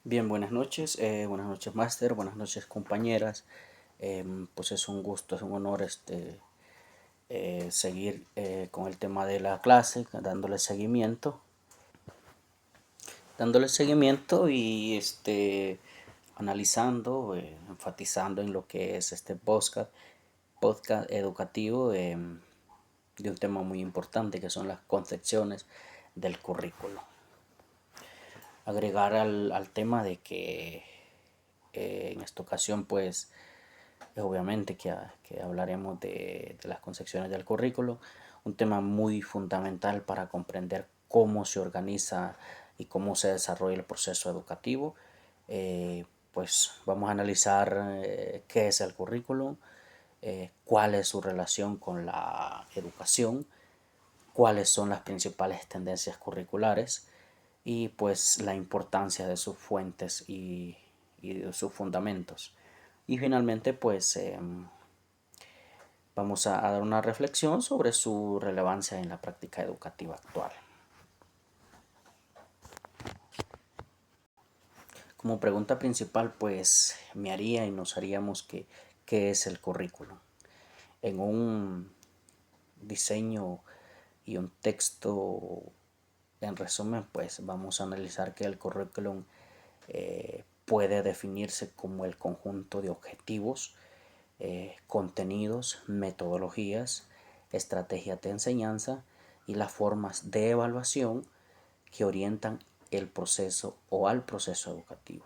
Bien, buenas noches, máster, buenas noches, compañeras. Pues es un gusto, es un honor seguir con el tema de la clase, dándole seguimiento y analizando, enfatizando en lo que es este podcast educativo de un tema muy importante que son las concepciones del currículo. Agregar al tema de que en esta ocasión pues obviamente que hablaremos de las concepciones del currículo, un tema muy fundamental para comprender cómo se organiza y cómo se desarrolla el proceso educativo. Pues vamos a analizar qué es el currículum, cuál es su relación con la educación, cuáles son las principales tendencias curriculares y pues la importancia de sus fuentes y de sus fundamentos. Y finalmente pues vamos a dar una reflexión sobre su relevancia en la práctica educativa actual. Como pregunta principal pues me haría y nos haríamos que qué es el currículum. En un diseño y un texto en resumen pues vamos a analizar que el currículum puede definirse como el conjunto de objetivos, contenidos, metodologías, estrategias de enseñanza y las formas de evaluación que orientan el proceso o al proceso educativo.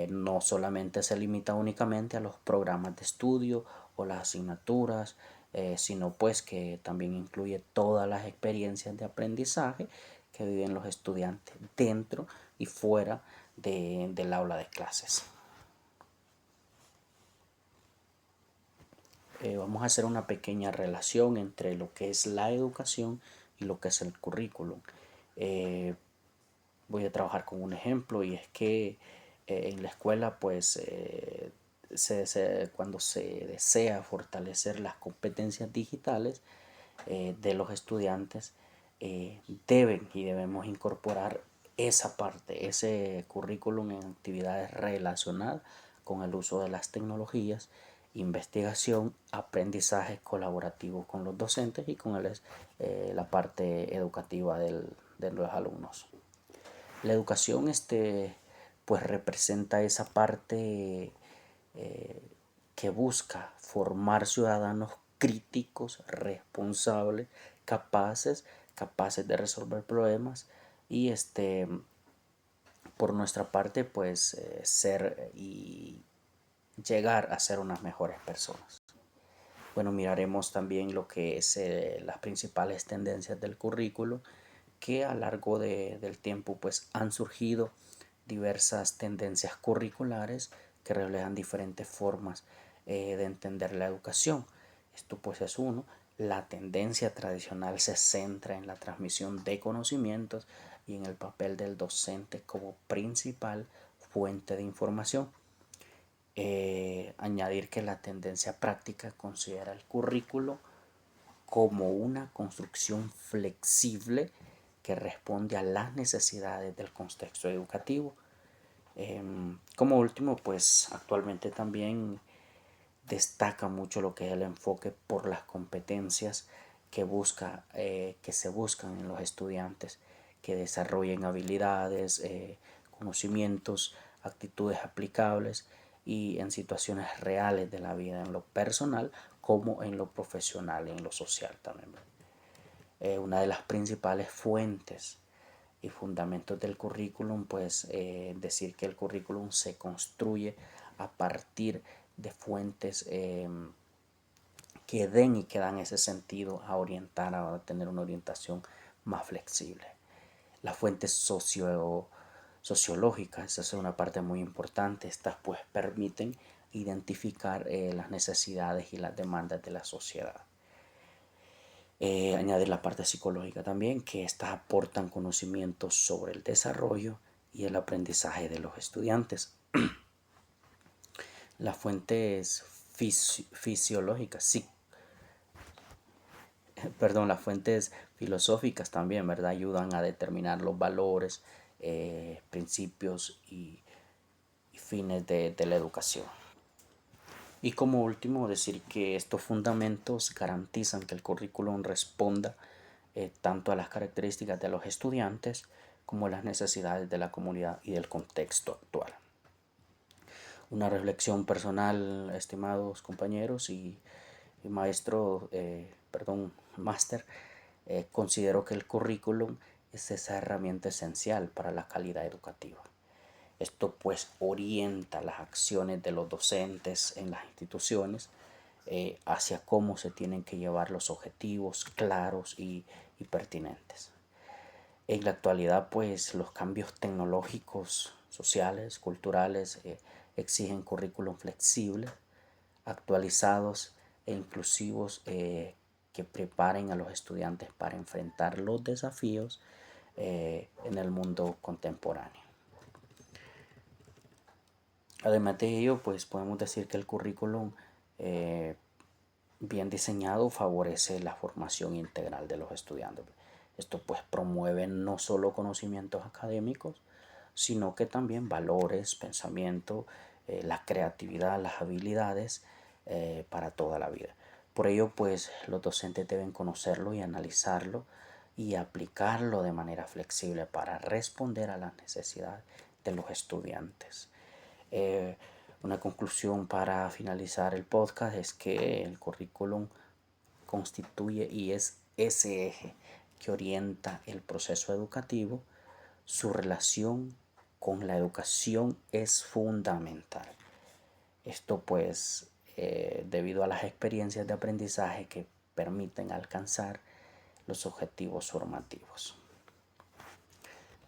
No solamente se limita únicamente a los programas de estudio o las asignaturas, sino pues que también incluye todas las experiencias de aprendizaje que viven los estudiantes dentro y fuera del aula de clases. Vamos a hacer una pequeña relación entre lo que es la educación y lo que es el currículum. Eh, Voy a trabajar con un ejemplo y es que en la escuela pues cuando se desea fortalecer las competencias digitales de los estudiantes deben y debemos incorporar esa parte, ese currículum en actividades relacionadas con el uso de las tecnologías, investigación, aprendizaje colaborativo con los docentes y con la parte educativa de los alumnos. La educación pues representa esa parte que busca formar ciudadanos críticos, responsables, capaces de resolver problemas y por nuestra parte pues ser y llegar a ser unas mejores personas. Bueno, miraremos también lo que es las principales tendencias del currículo que a lo largo del tiempo pues han surgido diversas tendencias curriculares que reflejan diferentes formas de entender la educación. Esto pues es uno. La tendencia tradicional se centra en la transmisión de conocimientos y en el papel del docente como principal fuente de información. Añadir que la tendencia práctica considera el currículo como una construcción flexible que responde a las necesidades del contexto educativo. Como último, pues actualmente también destaca mucho lo que es el enfoque por las competencias que se buscan en los estudiantes, que desarrollen habilidades, conocimientos, actitudes aplicables y en situaciones reales de la vida, en lo personal como en lo profesional y en lo social también. Una de las principales fuentes y fundamentos del currículum, pues decir que el currículum se construye a partir de fuentes que den y que dan ese sentido a orientar, a tener una orientación más flexible. Las fuentes sociológicas, esa es una parte muy importante, estas pues permiten identificar las necesidades y las demandas de la sociedad. Añadir la parte psicológica también, que estas aportan conocimientos sobre el desarrollo y el aprendizaje de los estudiantes. Las fuentes fisiológicas, sí, perdón, las fuentes filosóficas también, ¿verdad? Ayudan a determinar los valores principios y fines de la educación. Y como último, decir que estos fundamentos garantizan que el currículum responda tanto a las características de los estudiantes como a las necesidades de la comunidad y del contexto actual. Una reflexión personal, estimados compañeros y maestro, máster, considero que el currículum es esa herramienta esencial para la calidad educativa. Esto pues orienta las acciones de los docentes en las instituciones hacia cómo se tienen que llevar los objetivos claros y pertinentes. En la actualidad pues los cambios tecnológicos, sociales, culturales exigen currículum flexibles, actualizados e inclusivos que preparen a los estudiantes para enfrentar los desafíos en el mundo contemporáneo. Además de ello, pues podemos decir que el currículum bien diseñado favorece la formación integral de los estudiantes. Esto pues promueve no solo conocimientos académicos, sino que también valores, pensamiento, la creatividad, las habilidades para toda la vida. Por ello pues los docentes deben conocerlo y analizarlo y aplicarlo de manera flexible para responder a las necesidades de los estudiantes. Una conclusión para finalizar el podcast es que el currículum constituye y es ese eje que orienta el proceso educativo. Su relación con la educación es fundamental. Esto pues debido a las experiencias de aprendizaje que permiten alcanzar los objetivos formativos.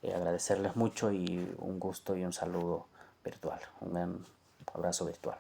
Agradecerles mucho y un gusto y un saludo virtual, un abrazo virtual.